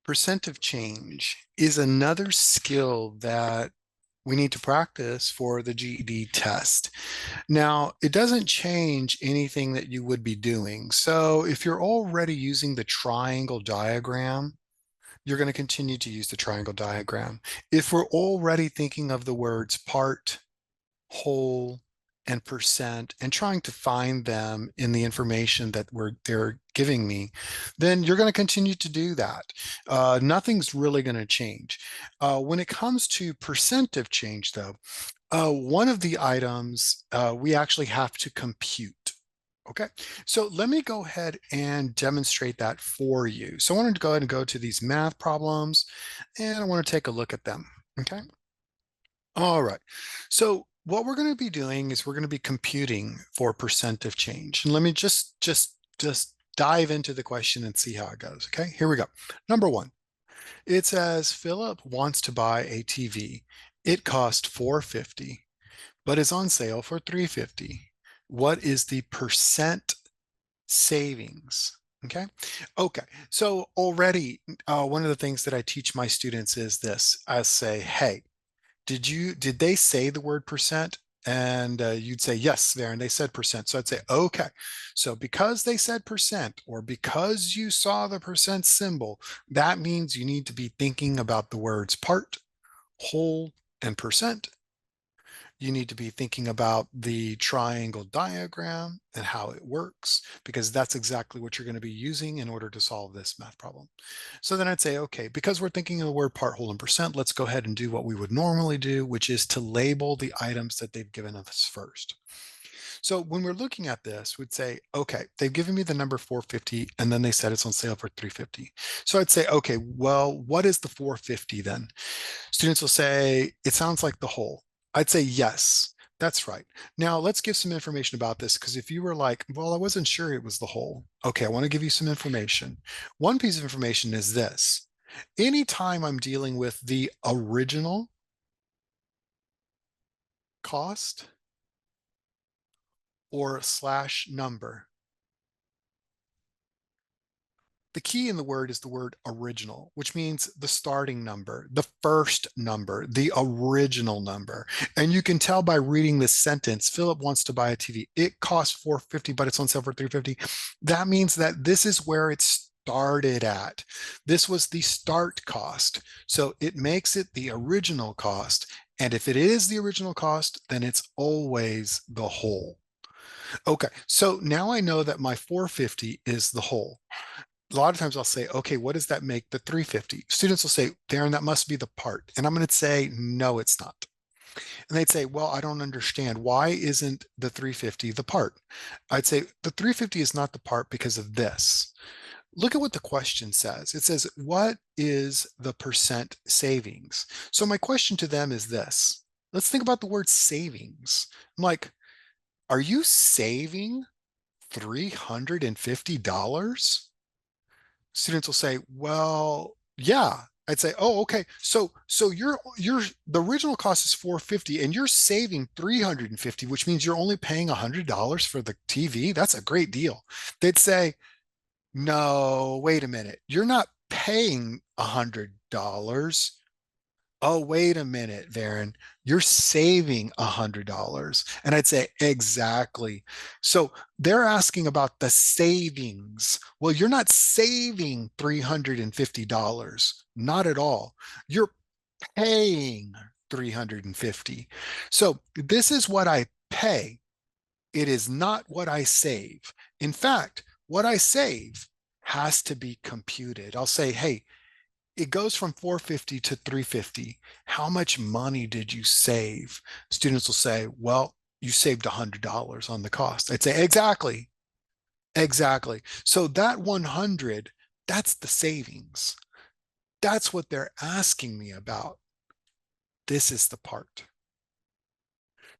Percent of change is another skill that we need to practice for the GED test. Now, it doesn't change anything that you would be doing. So if you're already using the triangle diagram, you're going to continue to use the triangle diagram. If we're already thinking of the words part, whole, and percent and trying to find them in the information that they're giving me, then you're going to continue to do that. Nothing's really going to change. When it comes to percent of change, though, one of the items we actually have to compute. Okay, so let me go ahead and demonstrate that for you. So I wanted to go ahead and go to these math problems, and I want to take a look at them. Okay. All right. So what we're going to be doing is we're going to be computing for percent of change. And let me just dive into the question and see how it goes. Okay, here we go. Number one, it says Philip wants to buy a TV. It cost 450, but is on sale for 350. What is the percent savings? Okay. Okay. So already, one of the things that I teach my students is this. I say, hey, did they say the word percent? And you'd say yes there, and they said percent. So I'd say, okay, so because they said percent, or because you saw the percent symbol, that means you need to be thinking about the words part, whole, and percent. You need to be thinking about the triangle diagram and how it works, because that's exactly what you're going to be using in order to solve this math problem. So then I'd say, okay, because we're thinking of the word part, whole, and percent, let's go ahead and do what we would normally do, which is to label the items that they've given us first. So when we're looking at this, we'd say, okay, they've given me the number 450, and then they said it's on sale for 350. So I'd say, okay, well, what is the 450 then? Students will say, it sounds like the whole. I'd say, yes, that's right. Now let's give some information about this, because if you were like, well, I wasn't sure it was the whole. Okay, I want to give you some information. One piece of information is this. Anytime I'm dealing with the original cost or slash number, the key in the word is the word original, which means the starting number, the first number, the original number. And you can tell by reading this sentence, Philip wants to buy a TV. It costs 450, but it's on sale for 350. That means that this is where it started at. This was the start cost. So it makes it the original cost. And if it is the original cost, then it's always the whole. Okay, so now I know that my 450 is the whole. A lot of times I'll say, okay, what does that make the 350? Students will say, Darren, that must be the part. And I'm going to say, no, it's not. And they'd say, well, I don't understand. Why isn't the 350 the part? I'd say the 350 is not the part because of this. Look at what the question says. It says, what is the percent savings? So my question to them is this. Let's think about the word savings. I'm like, are you saving $350? Students will say, well, yeah. I'd say, oh, okay. So you're the original cost is 450 and you're saving 350, which means you're only paying $100 for the TV. That's a great deal. They'd say, no, wait a minute. You're not paying $100. Oh, wait a minute, Darren, you're saving $100. And I'd say, exactly. So they're asking about the savings. Well, you're not saving $350. Not at all. You're paying 350. So this is what I pay. It is not what I save. In fact, what I save has to be computed. I'll say, hey, it goes from 450 to 350. How much money did you save? Students will say, well, you saved $100 on the cost. I'd say, exactly, exactly. So that 100, that's the savings. That's what they're asking me about. This is the part.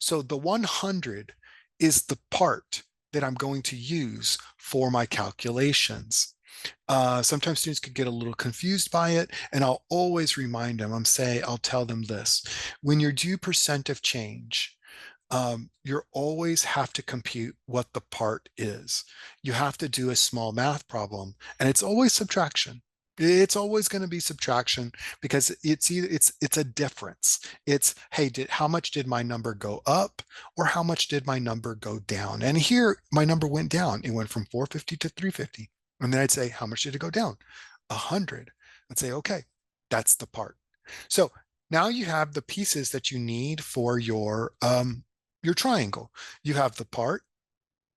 So the 100 is the part that I'm going to use for my calculations. Sometimes students could get a little confused by it, and I'll always remind them, I'll tell them this. When you do percent of change, you always have to compute what the part is. You have to do a small math problem, and it's always subtraction. It's always going to be subtraction because it's either it's a difference. It's, hey, how much did my number go up or how much did my number go down? And here my number went down. It went from 450 to 350. And then I'd say, how much did it go down? 100. I'd say, okay, that's the part. So now you have the pieces that you need for your triangle. You have the part,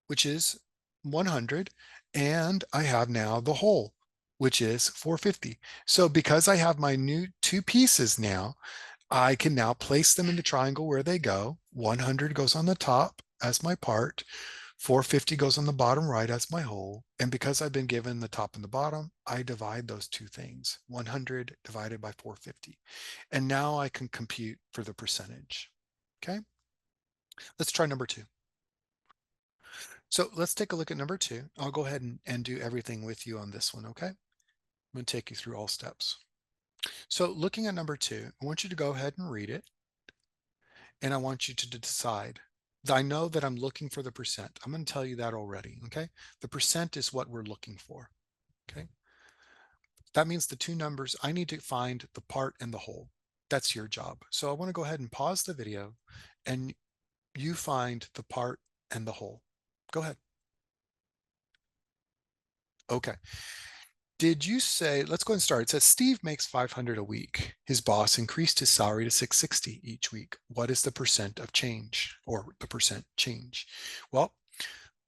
which is 100, and I have now the whole, which is 450. So because I have my new two pieces now, I can now place them in the triangle where they go. 100 goes on the top as my part. 450 goes on the bottom right as my whole. And because I've been given the top and the bottom, I divide those two things, 100 divided by 450. And now I can compute for the percentage. Okay, let's try number two. So let's take a look at number two. I'll go ahead and do everything with you on this one, okay? I'm going to take you through all steps. So looking at number two, I want you to go ahead and read it, and I want you to decide. I know that I'm looking for the percent. I'm going to tell you that already, okay? The percent is what we're looking for, okay? That means the two numbers, I need to find the part and the whole. That's your job. So I want to go ahead and pause the video, and you find the part and the whole. Go ahead. Okay. Did you say, let's go and start. It says Steve makes 500 a week. His boss increased his salary to 660 each week. What is the percent of change or the percent change? Well,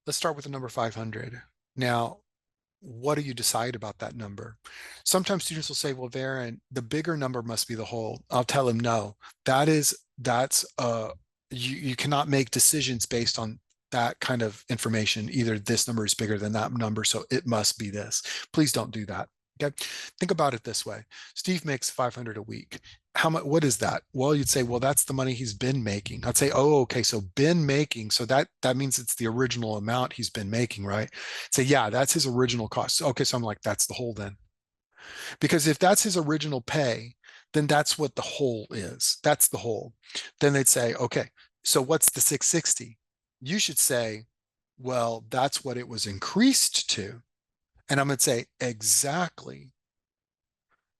let's start with the number 500. Now, what do you decide about that number? Sometimes students will say, well, Darren, the bigger number must be the whole. I'll tell them no. That's you cannot make decisions based on that kind of information. Either this number is bigger than that number, so it must be this. Please don't do that. Okay. Think about it this way. Steve makes 500 a week. How much, what is that? Well, you'd say, well, that's the money he's been making. I'd say, oh, okay. So been making. So that means it's the original amount he's been making, right? Say, yeah, that's his original cost. Okay. So I'm like, that's the whole then. Because if that's his original pay, then that's what the whole is. That's the whole. Then they'd say, okay, so what's the 660? You should say, well, that's what it was increased to. And I'm going to say, exactly.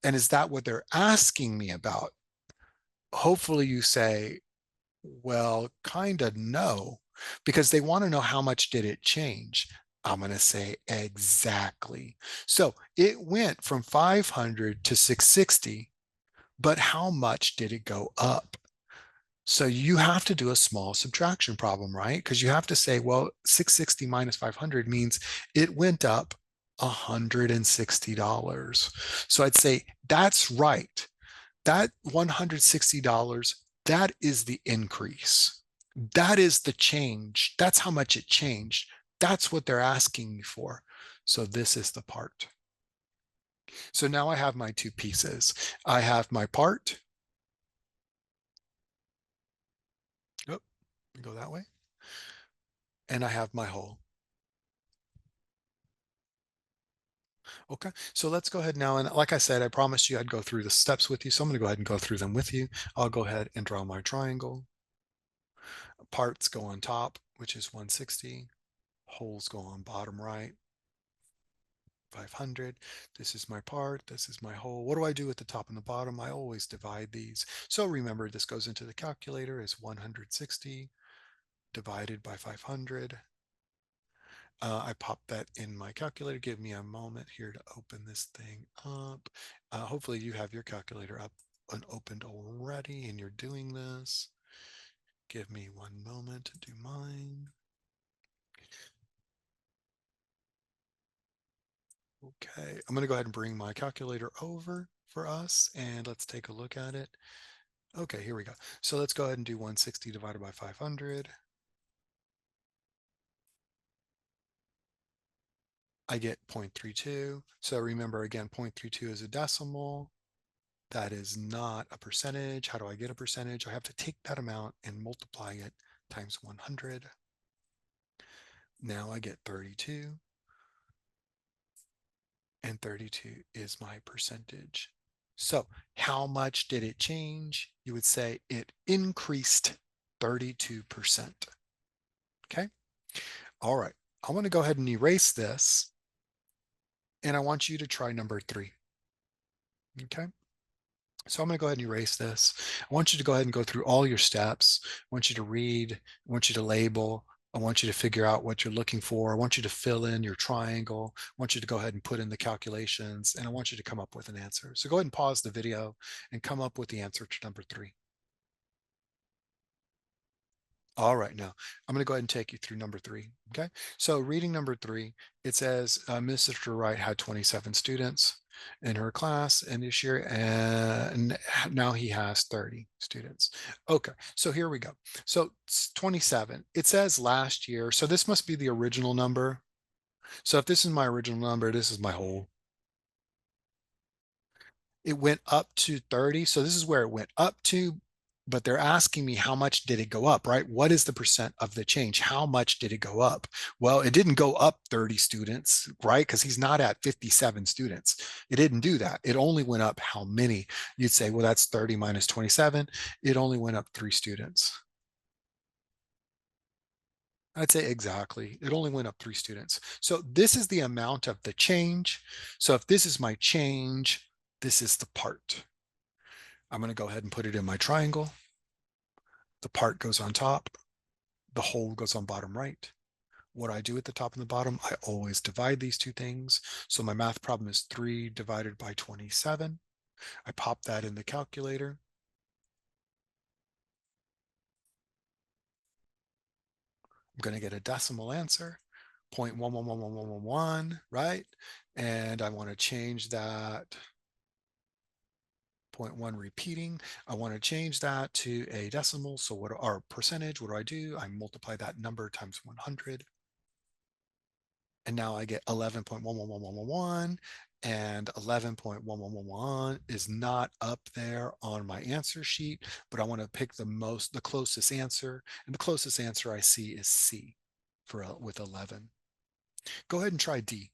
And is that what they're asking me about? Hopefully you say, well, kind of no, because they want to know how much did it change. I'm going to say exactly. So it went from 500 to 660, but how much did it go up? So you have to do a small subtraction problem, right? Because you have to say, well, 660 minus 500 means it went up $160. So I'd say that's right. That $160, that is the increase. That is the change. That's how much it changed. That's what they're asking me for. So this is the part. So now I have my two pieces. I have my part. Oh, go that way. And I have my whole. Okay, so let's go ahead now. And like I said, I promised you I'd go through the steps with you. So I'm going to go ahead and go through them with you. I'll go ahead and draw my triangle. Parts go on top, which is 160. Wholes go on bottom right, 500. This is my part. This is my whole. What do I do at the top and the bottom? I always divide these. So remember, this goes into the calculator as 160 divided by 500. I pop that in my calculator. Give me a moment here to open this thing up. Hopefully you have your calculator up and opened already and you're doing this. Give me one moment to do mine. Okay, I'm going to go ahead and bring my calculator over for us and let's take a look at it. Okay, here we go. So let's go ahead and do 160 divided by 500. I get 0.32. So remember again, 0.32 is a decimal. That is not a percentage. How do I get a percentage? I have to take that amount and multiply it times 100. Now I get 32. And 32 is my percentage. So how much did it change? You would say it increased 32%. Okay. All right. I want to go ahead and erase this. And I want you to try number three. Okay. So I'm going to go ahead and erase this. I want you to go ahead and go through all your steps. I want you to read. I want you to label. I want you to figure out what you're looking for. I want you to fill in your triangle. I want you to go ahead and put in the calculations, and I want you to come up with an answer. So go ahead and pause the video and come up with the answer to number 3. All right, now I'm going to go ahead and take you through number 3. Okay, so reading number 3, it says Mr. Wright had 27 students in her class and this year, and now he has 30 students. Okay, so here we go. So it's 27. It says last year, so this must be the original number. So if this is my original number, this is my whole. It went up to 30. So this is where it went up to, but they're asking me how much did it go up, right? What is the percent of the change? How much did it go up? Well, it didn't go up 30 students, right? Because he's not at 57 students. It didn't do that. It only went up how many? You'd say, well, that's 30 minus 27. It only went up 3 students. I'd say exactly. It only went up 3 students. So this is the amount of the change. So if this is my change, this is the part. I'm going to go ahead and put it in my triangle. The part goes on top. The whole goes on bottom right. What do I do at the top and the bottom? I always divide these two things. So my math problem is 3 divided by 27. I pop that in the calculator. I'm going to get a decimal answer, 0.111111, right? And I want to change that 0.1 repeating. I want to change that to a decimal. So what our percentage, what do? I multiply that number times 100. And now I get 11.11111, and 11.1111 is not up there on my answer sheet, but I want to pick the closest answer, and the closest answer I see is C with 11. Go ahead and try D.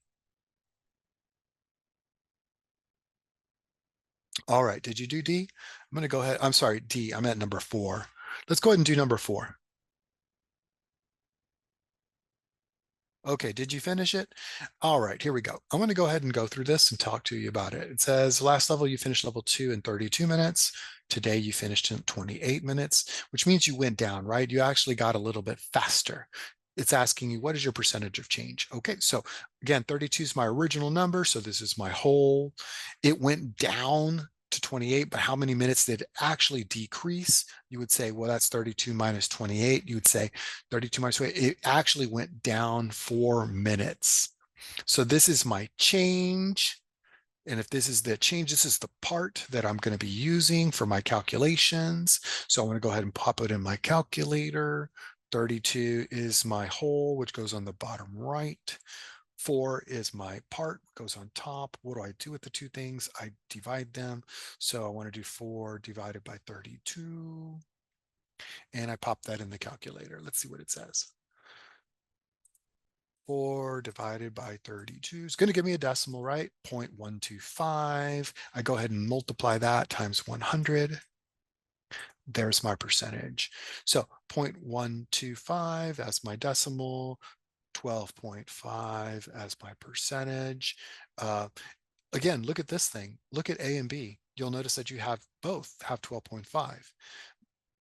All right, did you do D? I'm going to go ahead. I'm sorry, D. I'm at number 4. Let's go ahead and do number 4. Okay, did you finish it? All right, here we go. I'm going to go ahead and go through this and talk to you about it. It says last level you finished level 2 in 32 minutes. Today you finished in 28 minutes, which means you went down, right? You actually got a little bit faster. It's asking you, what is your percentage of change? Okay, so again, 32 is my original number, so this is my whole. It went down to 28, but how many minutes did it actually decrease? You would say, well, that's 32 minus 28. You would say 32 minus 28. It actually went down 4 minutes. So this is my change. And if this is the change, this is the part that I'm going to be using for my calculations. So I'm going to go ahead and pop it in my calculator. 32 is my whole, which goes on the bottom right. 4 is my part, goes on top. What do I do with the two things? I divide them. So I want to do 4 divided by 32. And I pop that in the calculator. Let's see what it says. 4 divided by 32 is going to give me a decimal, right? 0.125. I go ahead and multiply that times 100. There's my percentage. So 0.125 as my decimal, 12.5 as my percentage. Again, look at this thing. Look at A and B. You'll notice that you have both have 12.5.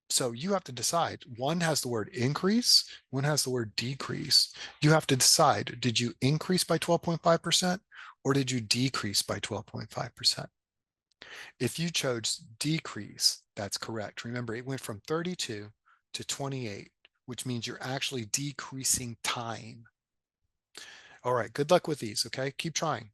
So you have to decide. One has the word increase, one has the word decrease. You have to decide, did you increase by 12.5% or did you decrease by 12.5%? If you chose decrease, that's correct. Remember, it went from 32 to 28, which means you're actually decreasing time. All right, good luck with these, okay? Keep trying.